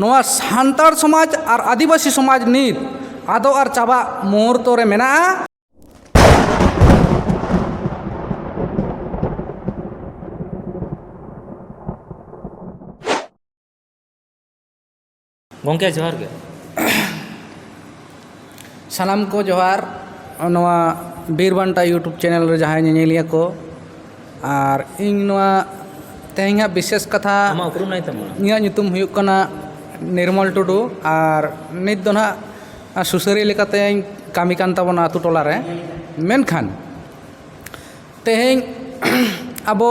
नोआ सान्ताड़ समाज और आदिवासी समाज नीत आदो और चाबा मुहूर्त रे मेना गोंके जोहार गे सानाम को जोहार नोआ बीरबांटा यूट्यूब चैनल रे जहां नेनेलिया को और इन नोआ तेहिंगा विशेष कथा आमा उपरुम नाई तमा इया ᱧᱩᱛᱩᱢ हुयुग कना निर्मल टुडू और नित दो ना सुसरी लेकाते कामी कान ताबोना आतु टोला रे मेनखान तेहें अबो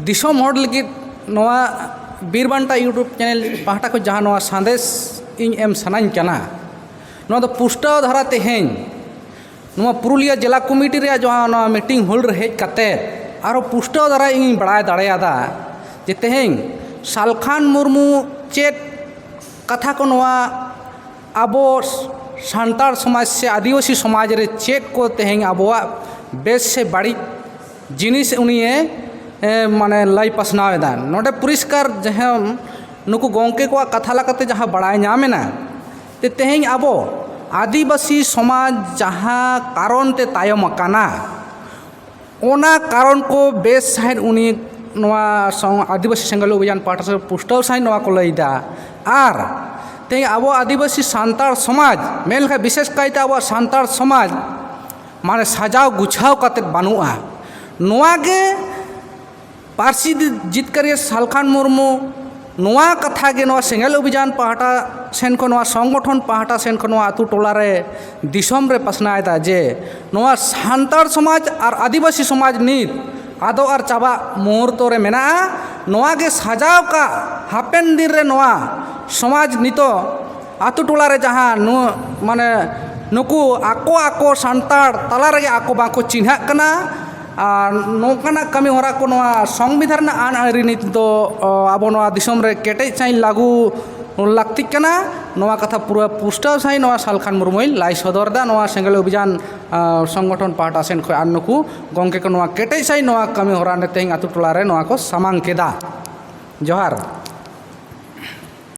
दिसोम होड़ लगित नोआ बीरबांटा यूट्यूब चैनल पाहटा को जहां नोआ संदेश इन एम सनाइन कना नोआ दो पुष्टाव धारा तेहें नोआ पुरुलिया जिला कमिटी रे जहां नोआ मीटिंग होल रे हेज कते आरो पुष्टाव धारा इन बड़ाय दाड़ेयादा जे तेहें सालखान मुर्मू चेत कथा को नोआ आबो सान्ताड़ समाज से आदिवासी समाज रे चेत को तेहें आबोआ बेस से बड़ी जिनिस उनिए माने लाई पसनावेदा नोडे पुरस्कार जहां नुकु गोंके को कथा लकाते जहां बड़ाय नामेना ते तेहें आबो आदिवासी समाज जहां कारण ते तायम काना ओना कारण को बेस साइड उनी नोआ आदिवासी सेंगल अभियान पार्टी से पुष्टाव साइड नोआ को लईदा आर ते आबो आदिवासी सान्ताड़ समाज मेलखा विशेष कायते आबो सान्ताड़ समाज माने सजाव गुछाव काते बानुआ नोआ गे पार्सी जितकारिया सालखान मुर्मू नोआ कथा गे नोआ सेंगल अभियान पाहटा सेन को नोआ संगठन पाहटा सेन को नोआ आतु टोला रे दिसोम रे पसनायदा जे नोआ सान्ताड़ समाज और आदिवासी समाज नीत आदो और चाबा मुहूर्त रे मेना नोआ गे सजाव का हापेन दिन रे नोआ समाज नितो आतु टोला रे जहां नु माने नुकु आको आको सान्ताड़ तला रे आको बाको चिन्हा कना नौकाना कमी हरा को नोआ संविधान आन आरी नित दो आबो नोआ दिसोम रे केटे चाइ लागू लाक्ति कना नोआ कथा पूरा पुष्टाव साइ नोआ सालखान मुर्मुई लाई सदरदा नोआ सेंगल अभियान संगठन पाहटा सेन खय आन नुकु गोंके को नोआ केटे साइ नोआ कमी हरा ने तेहिं आतु टोला रे नोआ को सामांग केदा जोहार।